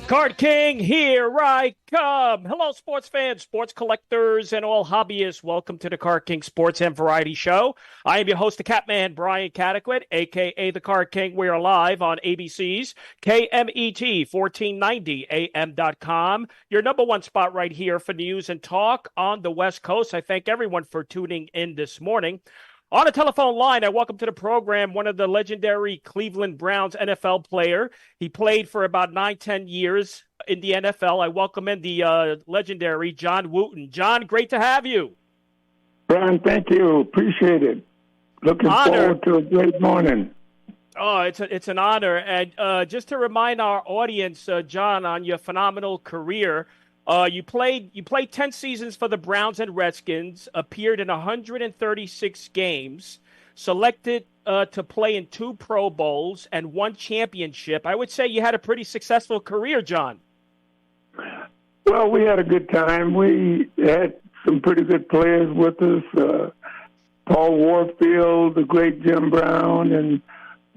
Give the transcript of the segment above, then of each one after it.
Card King, here I come. Hello, sports fans, sports collectors, and all hobbyists. Welcome to the Card King Sports and Variety Show. I am your host, the Catman, Brian Cataquet, a.k.a. the Card King. We are live on ABC's KMET 1490 AM.com, your number one spot right here for news and talk on the West Coast. I thank everyone for tuning in this morning. On a telephone line, I welcome to the program one of the legendary Cleveland Browns NFL player. He played for about 9-10 years in the NFL. I welcome in the legendary John Wooten. John, great to have you. Brian, thank you. Appreciate it. Looking forward to a great morning. Oh, it's an honor. And just to remind our audience, John, on your phenomenal career, you played 10 seasons for the Browns and Redskins, appeared in 136 games, selected to play in 2 Pro Bowls and 1 championship. I would say you had a pretty successful career, John. Well, we had a good time. We had some pretty good players with us. Paul Warfield, the great Jim Brown, and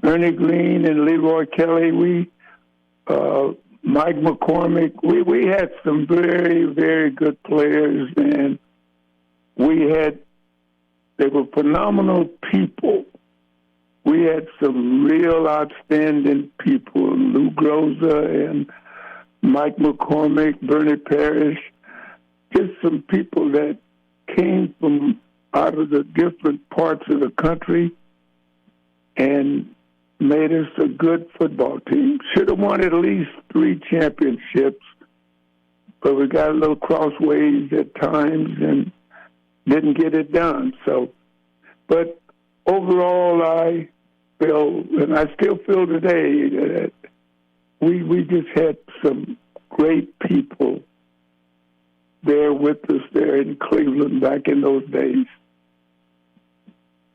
Ernie Green and Leroy Kelly. Mike McCormick. We had some very, very good players, and they were phenomenal people. We had some real outstanding people, Lou Groza and Mike McCormick, Bernie Parrish, just some people that came from out of the different parts of the country and made us a good football team. Should have won at least 3 championships, but we got a little crossways at times and didn't get it done. But overall, I feel, and I still feel today, that we just had some great people there with us there in Cleveland back in those days.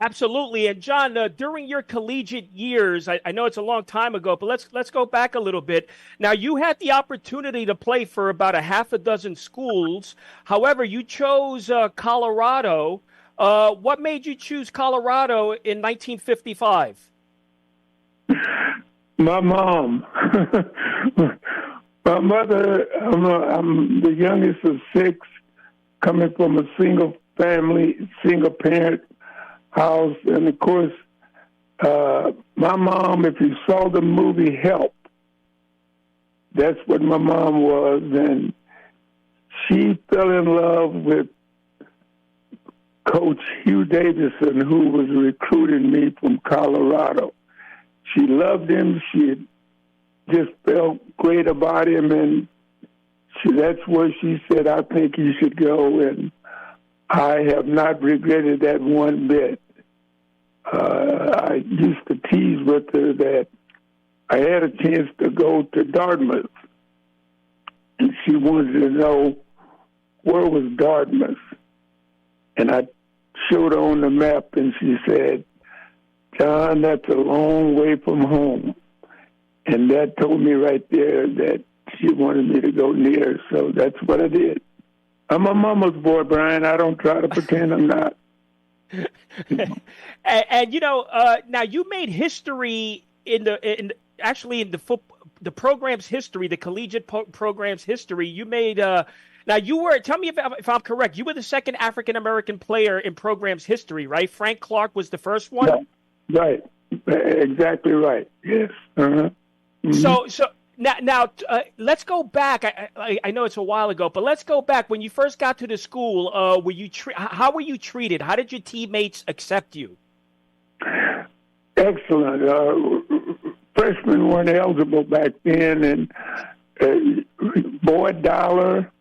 Absolutely. And John, during your collegiate years, I know it's a long time ago, but let's go back a little bit. Now, you had the opportunity to play for about a half a dozen schools. However, you chose Colorado. What made you choose Colorado in 1955? My mom. My mother, I'm the youngest of 6, coming from a single family, single parent house. And of course, my mom, if you saw the movie Help, that's what my mom was. And she fell in love with Coach Hugh Davison, who was recruiting me from Colorado. She loved him. She just felt great about him. And that's where she said, I think you should go. And I have not regretted that one bit. I used to tease with her that I had a chance to go to Dartmouth, and she wanted to know where was Dartmouth. And I showed her on the map, and she said, John, that's a long way from home. And that told me right there that she wanted me to go near, so that's what I did. I'm a mama's boy, Brian. I don't try to pretend I'm not. and now you made history in the program's history, the collegiate program's history. You made now you were, tell me if I'm correct, you were the second African American player in program's history, right? Frank Clark was the first one. Yeah, right, exactly right. Yes. Uh-huh. Mm-hmm. So now let's go back. I know it's a while ago, but let's go back. When you first got to the school, how were you treated? How did your teammates accept you? Excellent. Freshmen weren't eligible back then, and Boyd Dollar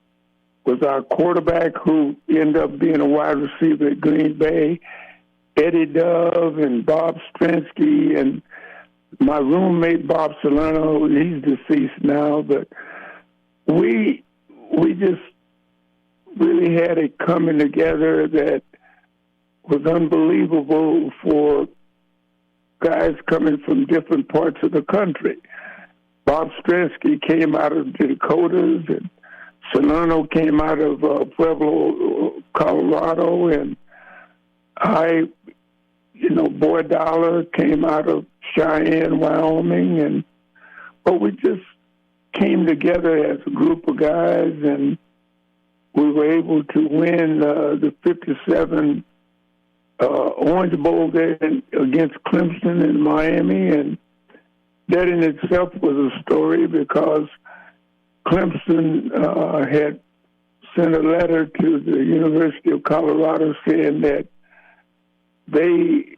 was our quarterback, who ended up being a wide receiver at Green Bay. Eddie Dove and Bob Stransky and my roommate, Bob Solano, he's deceased now, but we just really had a coming together that was unbelievable for guys coming from different parts of the country. Bob Stransky came out of the Dakotas, and Solano came out of Pueblo, Colorado, and Boyd Dollar came out of Cheyenne, Wyoming, but we just came together as a group of guys, and we were able to win the 57 Orange Bowl there against Clemson in Miami, and that in itself was a story because Clemson had sent a letter to the University of Colorado saying that the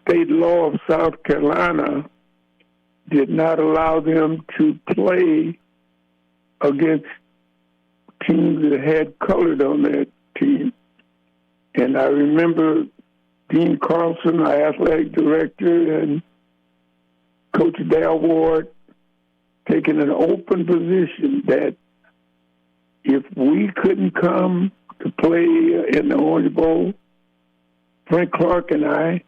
state law of South Carolina did not allow them to play against teams that had colored on their team. And I remember Dean Carlson, our athletic director, and Coach Dale Ward taking an open position that if we couldn't come to play in the Orange Bowl, Frank Clark and I,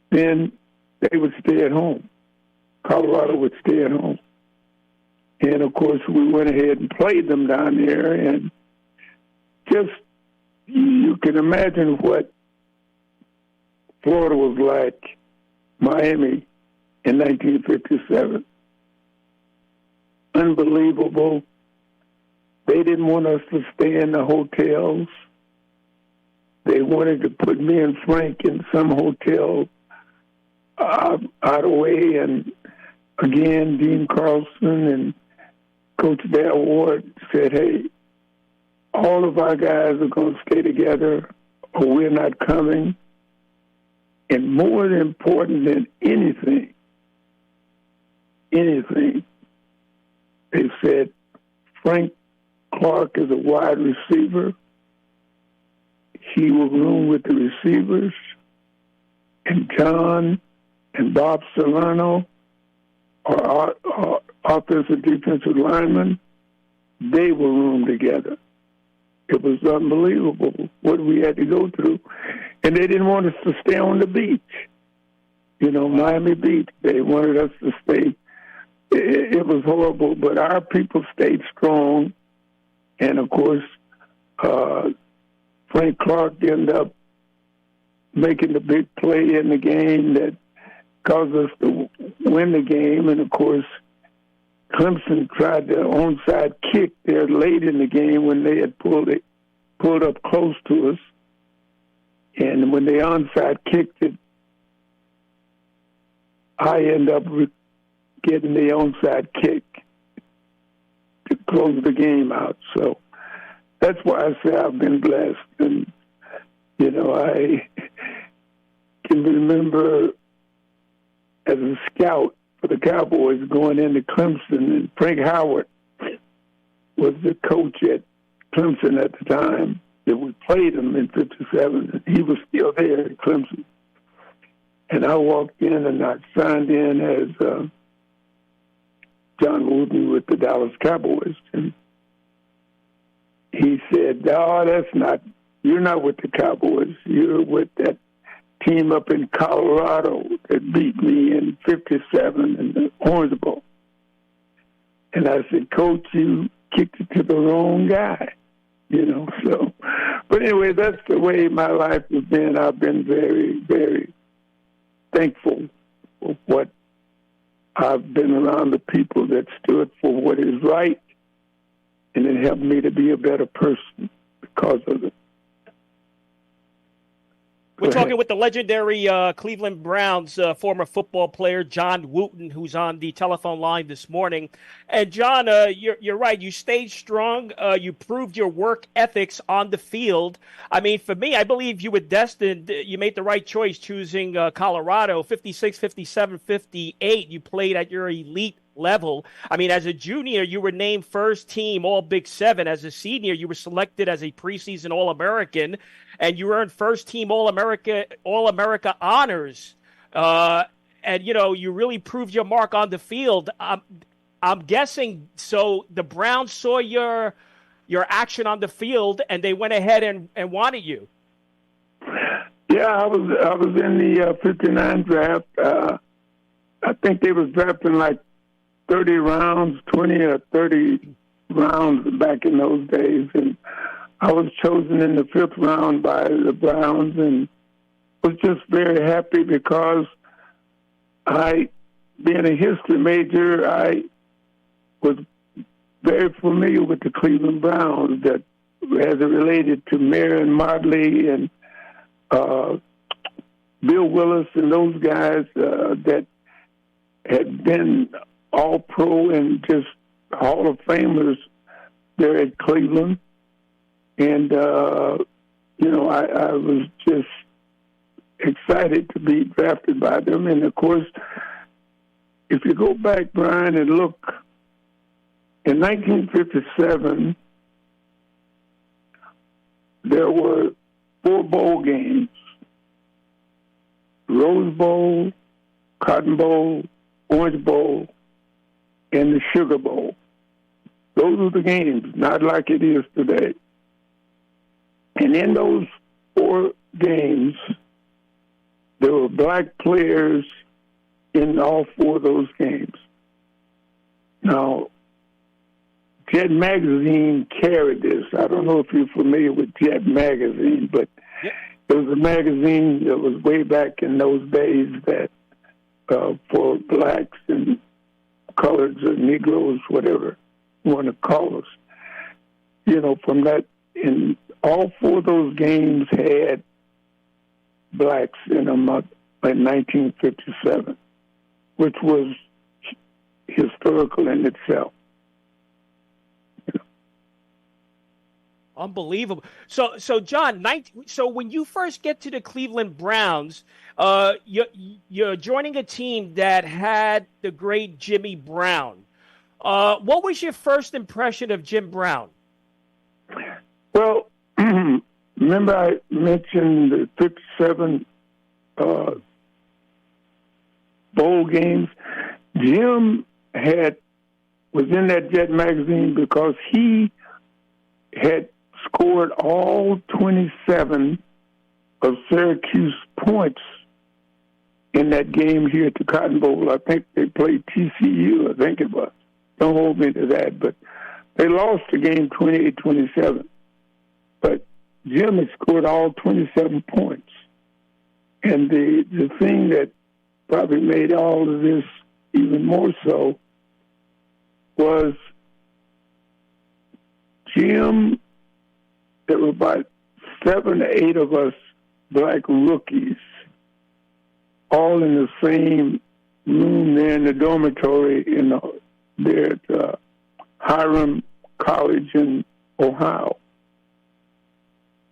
then they would stay at home. Colorado would stay at home. And, of course, we went ahead and played them down there. And just, you can imagine what Florida was like, Miami in 1957. Unbelievable. They didn't want us to stay in the hotels. They wanted to put me and Frank in some hotel out of the way. And again, Dean Carlson and Coach Dale Ward said, hey, all of our guys are going to stay together or we're not coming. And more important than anything, they said, Frank Clark is a wide receiver. He will room with the receivers. And John and Bob Salerno are our offensive defensive linemen. They will room together. It was unbelievable what we had to go through. And they didn't want us to stay on the beach. You know, Miami Beach. They wanted us to stay. It was horrible, but our people stayed strong. And, of course, Frank Clark ended up making the big play in the game that caused us to win the game. And, of course, Clemson tried the onside kick there late in the game when they had pulled up close to us. And when they onside kicked it, I ended up getting the onside kick to close the game out. So that's why I say I've been blessed. And, you know, I can remember as a scout for the Cowboys going into Clemson, and Frank Howard was the coach at Clemson at the time that we played him in 57. He was still there at Clemson. And I walked in and I signed in as John Wooten with the Dallas Cowboys. And he said, "No, you're not with the Cowboys. You're with that team up in Colorado that beat me in 57 in the Orange Bowl." And I said, "Coach, you kicked it to the wrong guy." You know, so. But anyway, that's the way my life has been. I've been very, very thankful for what I've been around, the people that stood for what is right, and it helped me to be a better person because of it. We're talking with the legendary Cleveland Browns former football player, John Wooten, who's on the telephone line this morning. And, John, you're right. You stayed strong. You proved your work ethics on the field. I mean, for me, I believe you were destined. You made the right choice choosing Colorado, 56, 57, 58. You played at your elite level. I mean, as a junior, you were named first team All Big Seven. As a senior, you were selected as a preseason All-American, and you earned first team All-America honors. And, you know, you really proved your mark on the field. I'm guessing, so the Browns saw your action on the field, and they went ahead and wanted you. Yeah, I was in the 59 draft. I think they was drafting like 30 rounds, 20 or 30 rounds back in those days. And I was chosen in the 5th round by the Browns and was just very happy because being a history major, I was very familiar with the Cleveland Browns, that as it related to Marion Motley and Bill Willis and those guys that had been all pro and just Hall of Famers there at Cleveland. And, I was just excited to be drafted by them. And, of course, if you go back, Brian, and look, in 1957, there were 4 bowl games: Rose Bowl, Cotton Bowl, Orange Bowl, and the Sugar Bowl. Those were the games, not like it is today. And in those 4 games, there were black players in all 4 of those games. Now, Jet Magazine carried this. I don't know if you're familiar with Jet Magazine, but it was a magazine that was way back in those days that for blacks and coloreds or Negroes, whatever you want to call us. From that, and all 4 of those games had blacks in them in 1957, which was historical in itself. Unbelievable. So John, so when you first get to the Cleveland Browns, you're joining a team that had the great Jimmy Brown. What was your first impression of Jim Brown? Well, remember I mentioned the 57 bowl games? Jim was in that Jet magazine because he had scored all 27 of Syracuse points in that game here at the Cotton Bowl. I think they played TCU, I think it was. Don't hold me to that, but they lost the game 28-27. But Jim had scored all 27 points. And the thing that probably made all of this even more so was Jim. There were about 7 or 8 of us black rookies, all in the same room there in the dormitory there at Hiram College in Ohio.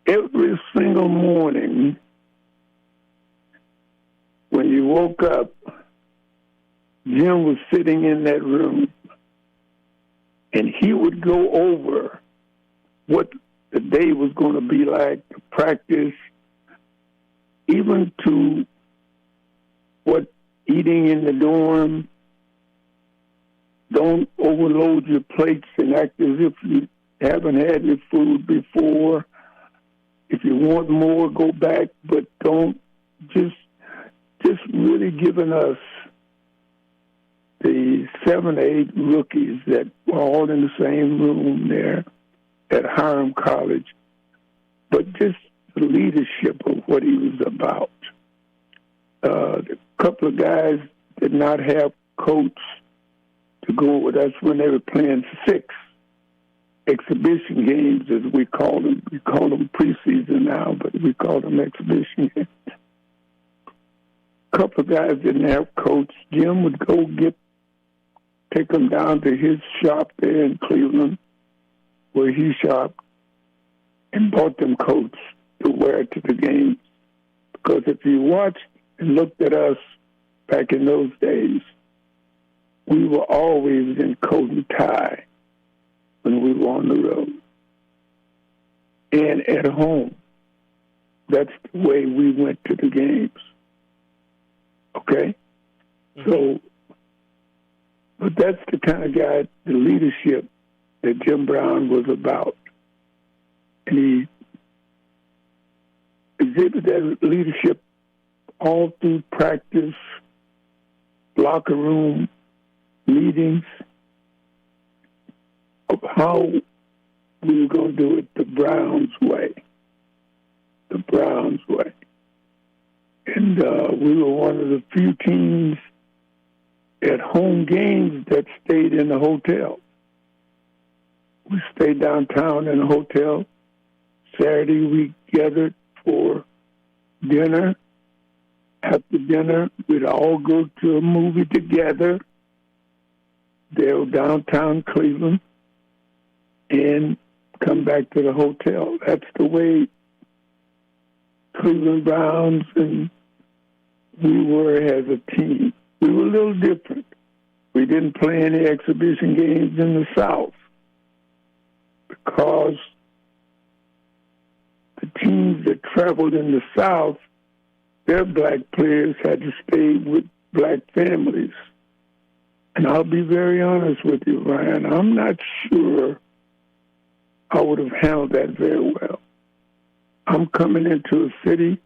Every single morning when you woke up, Jim was sitting in that room, and he would go over what the day was going to be like, to practice, even to what eating in the dorm. Don't overload your plates and act as if you haven't had your food before. If you want more, go back, but don't just really giving us the 7 or 8 rookies that were all in the same room there at Hiram College, but just the leadership of what he was about. A couple of guys did not have coach to go with us when they were playing 6 exhibition games, as we call them. We call them preseason now, but we call them exhibition games. A couple of guys didn't have coach. Jim would go take them down to his shop there in Cleveland, where he shopped, and bought them coats to wear to the games. Because if you watched and looked at us back in those days, we were always in coat and tie when we were on the road. And at home, that's the way we went to the games. Okay? Mm-hmm. So, but that's the kind of guy, the leadership that Jim Brown was about. And he exhibited that leadership all through practice, locker room, meetings, of how we were going to do it the Browns way. The Browns way. And we were one of the few teams at home games that stayed in the hotel. We stayed downtown in a hotel. Saturday, we gathered for dinner. After dinner, we'd all go to a movie together there downtown Cleveland and come back to the hotel. That's the way Cleveland Browns and we were as a team. We were a little different. We didn't play any exhibition games in the South because the teams that traveled in the South, their black players had to stay with black families. And I'll be very honest with you, Ryan, I'm not sure I would have handled that very well. I'm coming into a city,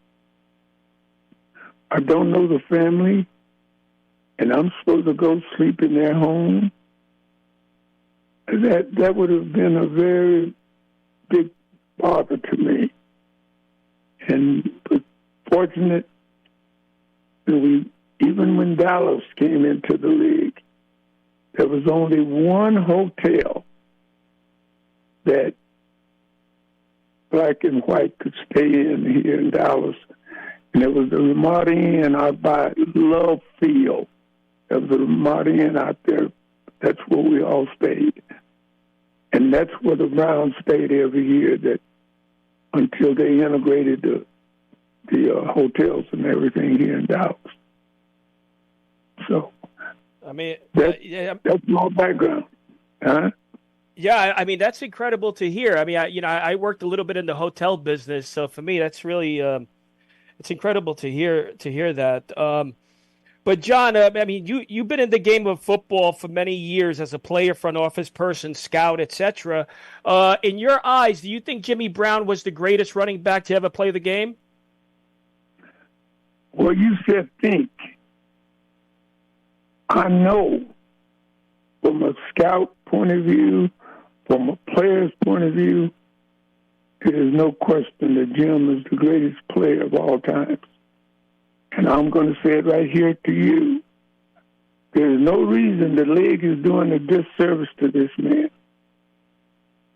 I don't know the family, and I'm supposed to go sleep in their home. That would have been a very big bother to me. And but fortunate that even when Dallas came into the league, there was only one hotel that black and white could stay in here in Dallas, and it was the Ramada Inn out by Love Field. There was a Ramada Inn out there. That's where we all stayed. And that's where the Browns stayed every year until they integrated the hotels and everything here in Dallas. So, I mean, that's my background. Huh? Yeah, I mean, that's incredible to hear. I mean, I worked a little bit in the hotel business, so for me, that's really it's incredible to hear that. But John, I mean, you've been in the game of football for many years as a player, front office person, scout, etc. In your eyes, do you think Jimmy Brown was the greatest running back to ever play the game? Well, you said think. I know from a scout point of view, from a player's point of view, there is no question that Jim is the greatest player of all times. And I'm going to say it right here to you. There is no reason the league is doing a disservice to this man.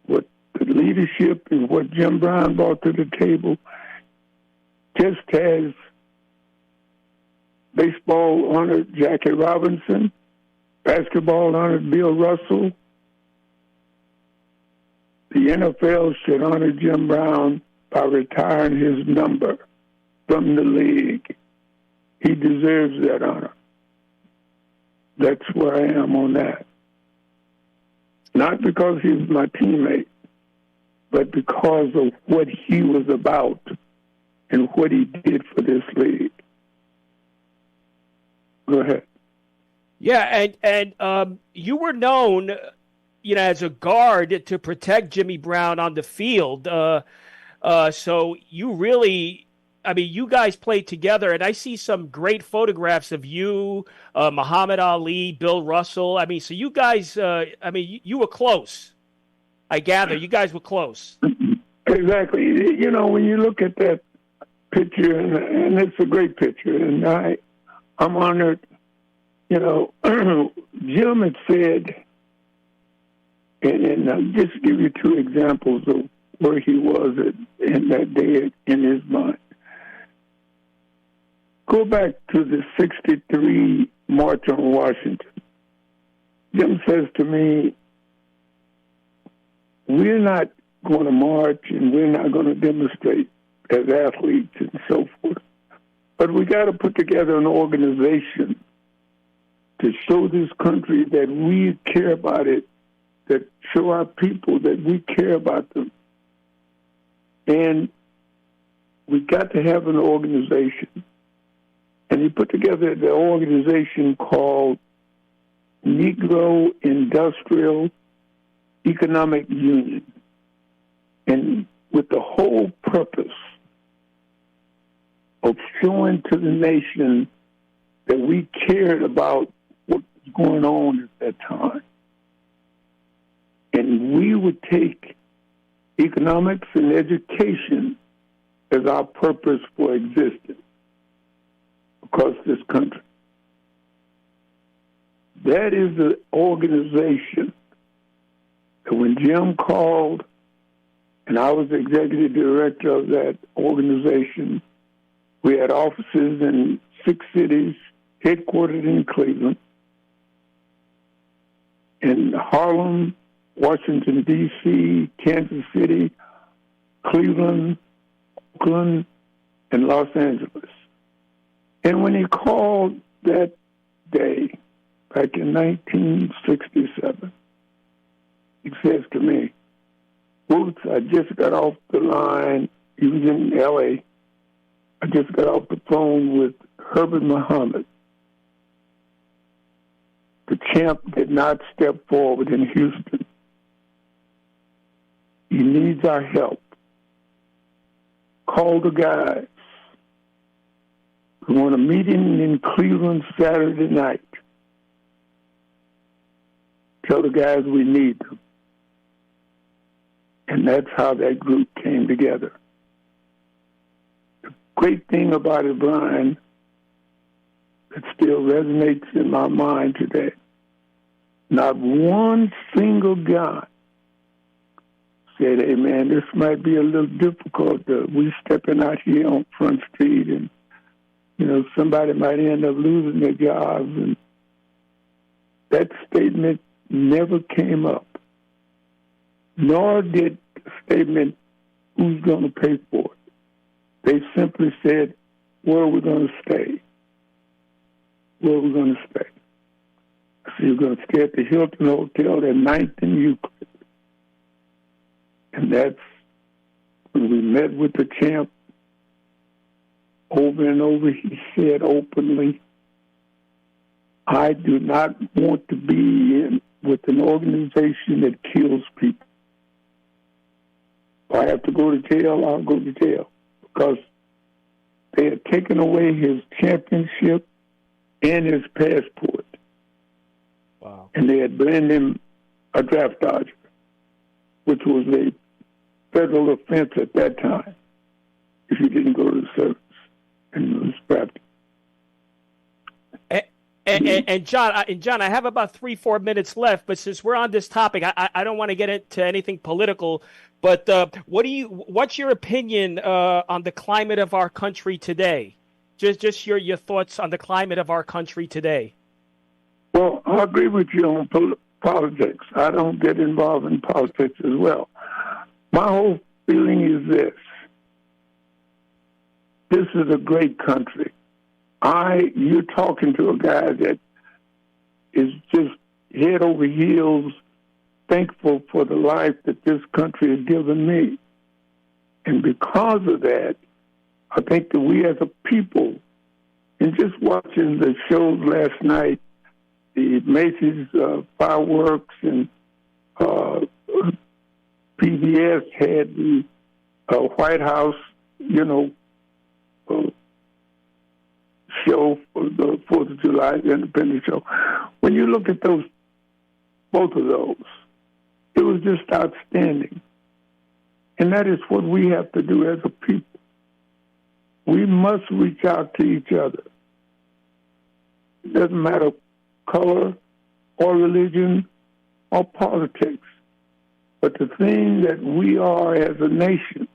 What the leadership and what Jim Brown brought to the table, just as baseball honored Jackie Robinson, basketball honored Bill Russell, the NFL should honor Jim Brown by retiring his number from the league. He deserves that honor. That's where I am on that. Not because he's my teammate, but because of what he was about and what he did for this league. Go ahead. Yeah, and you were known, as a guard to protect Jimmy Brown on the field. So you really, I mean, you guys played together, and I see some great photographs of you, Muhammad Ali, Bill Russell. I mean, so you guys, you were close. I gather you guys were close. Exactly. When you look at that picture, and it's a great picture, and I'm honored. Jim had said, and I'll just give you two examples of where he was in that day in his mind. Go back to the 1963 March on Washington. Jim says to me, we're not going to march and we're not going to demonstrate as athletes and so forth, but we got to put together an organization to show this country that we care about it, that show our people that we care about them. And we got to have an organization. And he put together the organization called Negro Industrial Economic Union. And with the whole purpose of showing to the nation that we cared about what was going on at that time. And we would take economics and education as our purpose for existence across this country. That is the organization And when Jim called, and I was the executive director of that organization, we had offices in 6 cities, headquartered in Cleveland, in Harlem, Washington, D.C., Kansas City, Cleveland, Oakland, and Los Angeles. And when he called that day, back in 1967, he says to me, "Woots, I just got off the line." He was in L.A. I just got off the phone with Herbert Muhammad. The champ did not step forward in Houston. He needs our help. Call the guys. We want a meeting in Cleveland Saturday night. Tell the guys we need them. And that's how that group came together. The great thing about it, Brian, that still resonates in my mind today, not one single guy said, "Hey, man, this might be a little difficult. We stepping out here on Front Street, and, somebody might end up losing their jobs." And that statement never came up, nor did the statement, "Who's going to pay for it?" They simply said, "Where are we going to stay? Where are we going to stay?" I said, "You're going to stay at the Hilton Hotel at 9th and Euclid." And that's when we met with the champ. Over and over, he said openly, "I do not want to be with an organization that kills people. If I have to go to jail, I'll go to jail." Because they had taken away his championship and his passport. Wow. And they had blamed him a draft dodger, which was a federal offense at that time if you didn't go to the service and was drafted. And John, I have about 3-4 minutes left, but since we're on this topic, I don't want to get into anything political. But what's your opinion on the climate of our country today? Just your thoughts on the climate of our country today. Well, I agree with you on politics. I don't get involved in politics as well. My whole feeling is this. This is a great country. You're talking to a guy that is just head over heels thankful for the life that this country has given me. And because of that, I think that we as a people, and just watching the shows last night, the Macy's fireworks, and PBS had the White House, show for the 4th of July, the Independence show. When you look at both of those, it was just outstanding. And that is what we have to do as a people. We must reach out to each other. It doesn't matter color or religion or politics. But the thing that we are as a nation,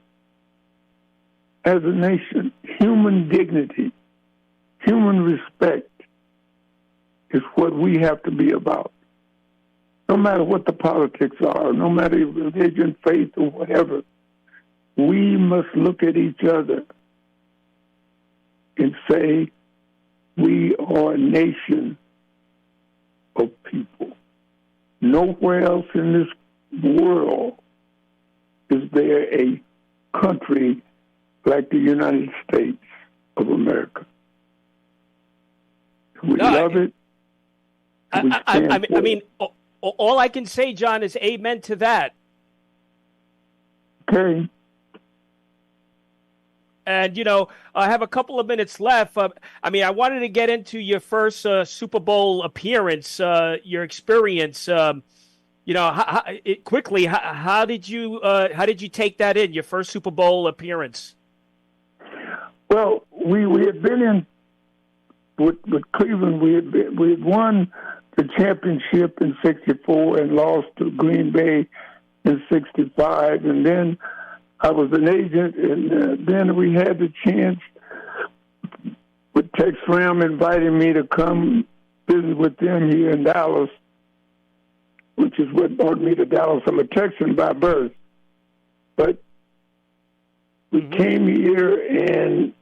human dignity, human respect is what we have to be about. No matter what the politics are, no matter religion, faith, or whatever, we must look at each other and say, we are a nation of people. Nowhere else in this world is there a country like the United States of America. We love it. I mean, all I can say, John, is amen to that. Okay. And, I have a couple of minutes left. I wanted to get into your first Super Bowl appearance, your experience. Quickly, how did you take that in, your first Super Bowl appearance? Well, we had been in with Cleveland. We had won the championship in '64 and lost to Green Bay in '65. And then I was an agent, and then we had the chance with Tex Ram inviting me to come visit with them here in Dallas, which is what brought me to Dallas. I'm a Texan by birth. But we came here, and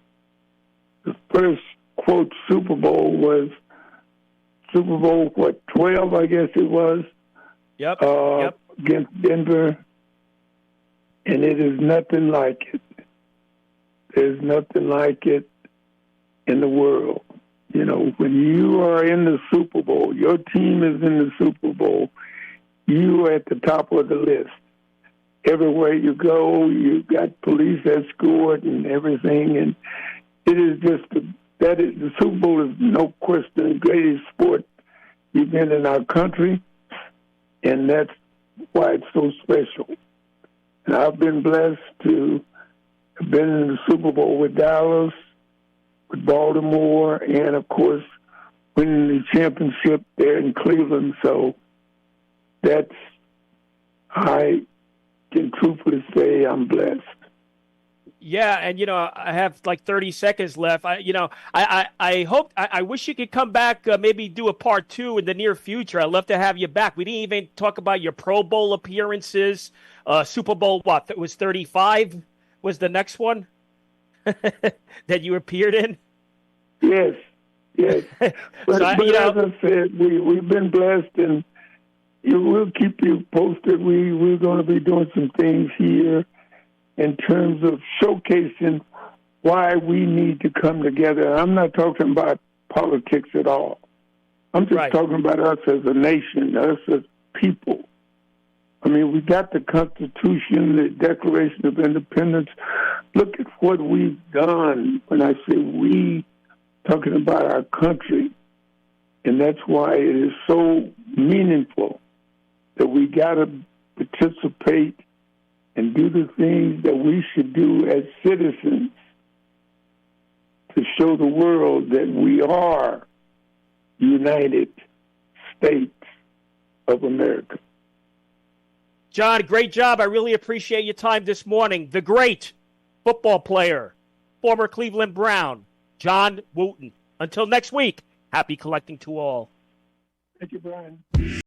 the first, quote, Super Bowl was Super Bowl, 12, I guess it was. Yep. Against Denver. And it is nothing like it. There's nothing like it in the world. You know, when you are in the Super Bowl, your team is in the Super Bowl, you are at the top of the list. Everywhere you go, you got police escort and everything, and it is just the Super Bowl is no question the greatest sport event in our country, and that's why it's so special. And I've been blessed to have been in the Super Bowl with Dallas, with Baltimore, and of course winning the championship there in Cleveland. So that's, I can truthfully say I'm blessed. Yeah, and I have like 30 seconds left. I hope, I wish you could come back, maybe do a part 2 in the near future. I'd love to have you back. We didn't even talk about your Pro Bowl appearances. Super Bowl, what? It was 35 was the next one that you appeared in? Yes. But, So, as I said, we've been blessed, and we'll keep you posted. We're going to be doing some things here in terms of showcasing why we need to come together. I'm not talking about politics at all. I'm just talking about us as a nation, us as people. I mean, we got the Constitution, the Declaration of Independence. Look at what we've done. When I say we, talking about our country. And that's why it is so meaningful that we got to participate and do the things that we should do as citizens to show the world that we are United States of America. John, great job. I really appreciate your time this morning. The great football player, former Cleveland Brown, John Wooten. Until next week, happy collecting to all. Thank you, Brian.